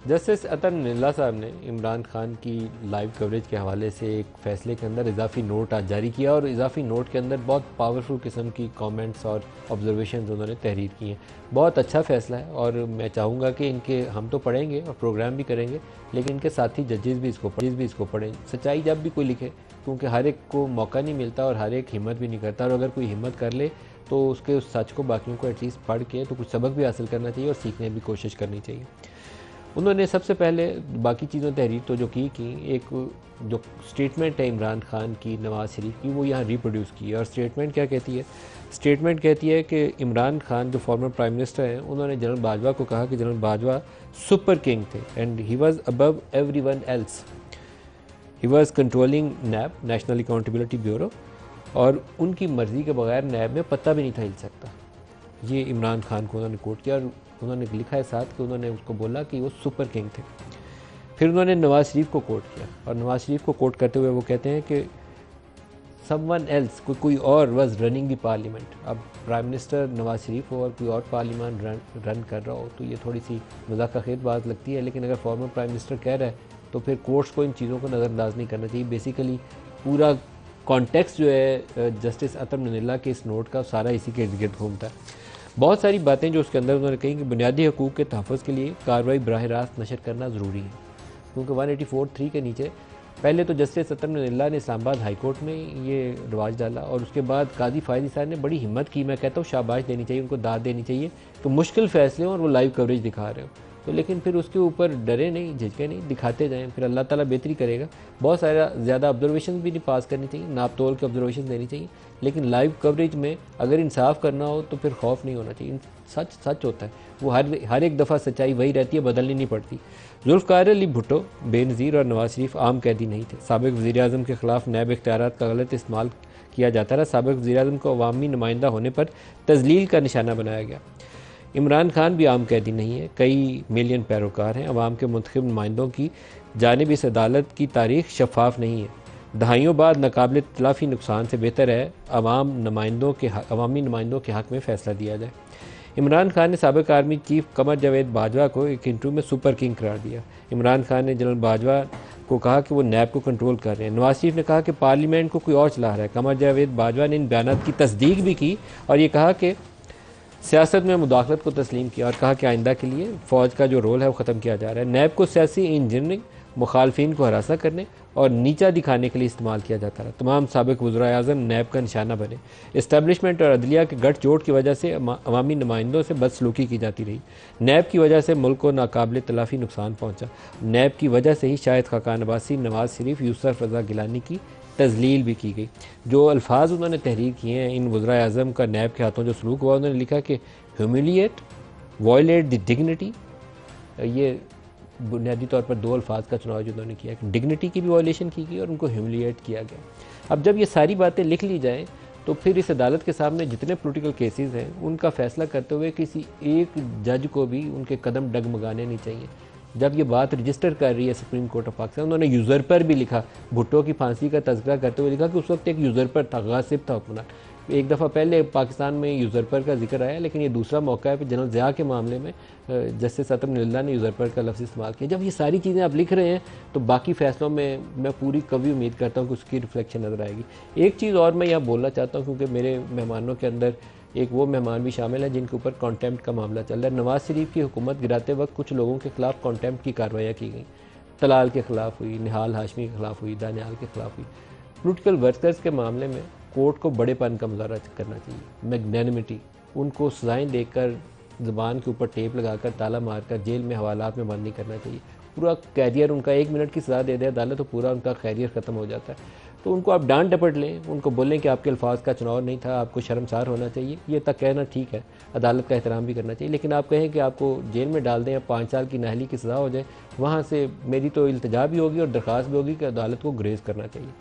Justice अतर निल्ला साहब ने इमरान खान की लाइव कवरेज के हवाले से एक फ़ैसले के अंदर इजाफी नोट आज जारी किया और इजाफी नोट के अंदर बहुत पावरफुल किस्म की कमेंट्स और ऑब्जर्वेशन उन्होंने तहरीर की हैं। बहुत अच्छा फ़ैसला है और मैं चाहूँगा कि इनके हम तो पढ़ेंगे और प्रोग्राम भी करेंगे, लेकिन इनके साथी जजेस भी इसको पढ़ें। सच्चाई जब भी कोई लिखे, क्योंकि हर एक को मौका नहीं मिलता और हर एक हिम्मत भी नहीं करता, और अगर कोई हिम्मत कर ले तो उसके उस सच को बाकियों को एटलीस्ट पढ़ के तो कुछ सबक भी हासिल करना चाहिए और सीखने की कोशिश करनी चाहिए। उन्होंने सबसे पहले बाकी चीज़ों तहरीर तो जो की एक जो स्टेटमेंट है इमरान खान की नवाज़ शरीफ की, वो यहाँ रिप्रोड्यूस की है। और स्टेटमेंट क्या कहती है? स्टेटमेंट कहती है कि इमरान खान जो फॉर्मर प्राइम मिनिस्टर हैं, उन्होंने जनरल बाजवा को कहा कि जनरल बाजवा सुपर किंग थे and he was above every one else. He was controlling NAB, national accountability bureau, और उनकी मर्ज़ी के बगैर नैब में पत्ता भी नहीं था हिल सकता। ये इमरान खान को उन्होंने कोट किया और उन्होंने लिखा है साथ कि उन्होंने उसको बोला कि वो सुपर किंग थे। फिर उन्होंने नवाज़ शरीफ को कोट किया और नवाज़ शरीफ को कोट करते हुए वो कहते हैं कि समवन एल्स, कोई और वाज रनिंग द पार्लियामेंट। अब प्राइम मिनिस्टर नवाज़ शरीफ हो और कोई और पार्लियामेंट रन कर रहा हो तो ये थोड़ी सी मजाकखेज बात लगती है, लेकिन अगर फॉर्मर प्राइम मिनिस्टर कह रहा है तो फिर कोर्ट्स को इन चीज़ों को नज़रअंदाज नहीं करना चाहिए। बेसिकली पूरा कॉन्टेक्स्ट जो है जस्टिस अतर निल्ला के इस नोट का सारा इसी के इर्द गिर्द घूमता है। बहुत सारी बातें जो उसके अंदर उन्होंने कही कि बुनियादी हकूक़ के तहफ़्फ़ुज़ के लिए कार्रवाई बराह रास्त नशर करना ज़रूरी है, क्योंकि 184(3) के नीचे पहले तो जस्टिस अतर निल्ला ने इस्लामाबाद हाई कोर्ट में ये रिवाज डाला और उसके बाद काजी फ़ायज़ निसार ने बड़ी हिम्मत की। मैं कहता हूँ शाबाश देनी चाहिए, उनको दाद देनी चाहिए कि मुश्किल फ़ैसले हों और वो लाइव कवरेज दिखा रहे हो तो, लेकिन फिर उसके ऊपर डरे नहीं, झिझके नहीं, दिखाते जाएँ, फिर अल्लाह ताला बेहतरी करेगा। बहुत सारा ज़्यादा ऑब्जर्वेशन भी नहीं पास करनी चाहिए, नाप तोल के ऑब्जर्वेशन देनी चाहिए, लेकिन लाइव कवरेज में अगर इंसाफ करना हो तो फिर खौफ नहीं होना चाहिए। सच सच होता है, वो हर एक दफ़ा सच्चाई वही रहती है, बदलनी नहीं पड़ती। जुल्फ़िकार अली भुट्टो, बेनज़ीर और नवाज़ शरीफ आम कैदी नहीं थे। साबिक़ वज़ीर-ए-आज़म के ख़िलाफ़ नैब इख्तियारात का गलत इस्तेमाल किया जाता रहा। साबिक़ वज़ीर-ए-आज़म को अवामी नुमाइंदा होने पर तज़लील का निशाना बनाया गया। इमरान खान भी आम कैदी नहीं है, कई मिलियन पैरोकार हैं। अवाम के मुंतखब नुमाइंदों की जानिब इस अदालत की तारीख शफाफ नहीं है। दहाइयों बाद नाकाबिल तलाफ़ी नुकसान से बेहतर है अवामी नुमाइंदों के हक़ में फ़ैसला दिया जाए। इमरान खान ने साबिक़ आर्मी चीफ कमर जावेद बाजवा को एक इंटरव्यू में सुपर किंग करार दिया। इमरान खान ने जनरल बाजवा को कहा कि वो नैब को कंट्रोल कर रहे हैं। नवाज़ शरीफ ने कहा कि पार्लियामेंट को कोई और चला रहा है। कमर जावेद बाजवा ने इन बयानात की तस्दीक भी की और ये कहा कि सियासत में मुदाखलत को तस्लीम किया और कहा कि आइंदा के लिए फ़ौज का जो रोल है वो ख़त्म किया जा रहा है। नैब को सियासी इंजीनियरिंग, मुखालफिन को हरासा करने और नीचा दिखाने के लिए इस्तेमाल किया जाता रहा। तमाम साबिक़ वज़ीर-ए-आज़म नैब का निशाना बने। इस्टेब्लिशमेंट और अदलिया के गठजोड़ की वजह से अवामी नुमाइंदों से बदसलूकी की जाती रही। नैब की वजह से मुल्क को नाकाबिल तलाफ़ी नुकसान पहुँचा। नैब की वजह से ही शाहिद खाकान अब्बासी, नवाज़ शरीफ, यूसुफ रज़ा गिलानी की तज़लील भी की गई। जो अल्फाज उन्होंने तहरीर किए हैं इन वज़ीर-ए-आज़म का नैब के हाथों जो सलूक हुआ, उन्होंने लिखा कि ह्यूमिलिएट, वायलेट द डिग्निटी। ये बुनियादी तौर पर दो अल्फाज का चुनाव जो उन्होंने किया, डिग्निटी की भी वायलेशन की गई और उनको ह्यूमिलिएट किया गया। अब जब ये सारी बातें लिख ली जाएँ तो फिर इस अदालत के सामने जितने पॉलिटिकल केसेस हैं उनका फ़ैसला करते हुए किसी एक जज को भी उनके कदम डगमगाने नहीं चाहिए। जब ये बात रजिस्टर कर रही है सुप्रीम कोर्ट ऑफ पाकिस्तान, उन्होंने यूज़रपर भी लिखा, भुट्टो की फांसी का तज़किरा करते हुए लिखा कि उस वक्त एक यूज़रपर था, गासिब था हुक्मरान। एक दफ़ा पहले पाकिस्तान में यूज़रपर का जिक्र आया, लेकिन ये दूसरा मौका है कि जनरल ज़िया के मामले में जस्टिस अतर निल्ला ने यूज़रपर का लफ्ज़ इस्तेमाल किया। जब ये सारी चीज़ें आप लिख रहे हैं तो बाकी फ़ैसलों में मैं पूरी कभी उम्मीद करता हूँ कि उसकी रिफ्लेक्शन नज़र आएगी। एक चीज़ और मैं यहाँ बोलना चाहता हूँ, क्योंकि मेरे मेहमानों के अंदर एक वो मेहमान भी शामिल है जिनके ऊपर कॉन्टेम्प्ट का मामला चल रहा है। नवाज़ शरीफ की हुकूमत गिराते वक्त कुछ लोगों के खिलाफ कॉन्टेम्प्ट की कार्रवाइयाँ की गई। तलाल के ख़िलाफ़ हुई, निहाल हाशमी के ख़िलाफ़ हुई, दानियाल के ख़िलाफ़ हुई। पोलिटिकल वर्कर्स के मामले में कोर्ट को बड़ेपन का मुजाहरा करना चाहिए, मैग्नेनिमिटी। उनको सज़ाएँ देकर, ज़बान के ऊपर टेप लगाकर, ताला मारकर जेल में हवालात में बंद नहीं करना चाहिए। पूरा कैरियर उनका, 1 मिनट की सज़ा दे दे अदालत तो पूरा उनका कैरियर ख़त्म हो जाता है। तो उनको आप डांट डपट लें, उनको बोलें कि आपके अल्फाज का चुनाव नहीं था, आपको शर्मसार होना चाहिए। ये तक कहना ठीक है, अदालत का एहतराम भी करना चाहिए, लेकिन आप कहें कि आपको जेल में डाल दें या 5 साल की नाअहली की सज़ा हो जाए, वहाँ से मेरी तो इल्तिजा भी होगी और दरख्वास्त भी होगी कि अदालत को ग्रेज़ करना चाहिए।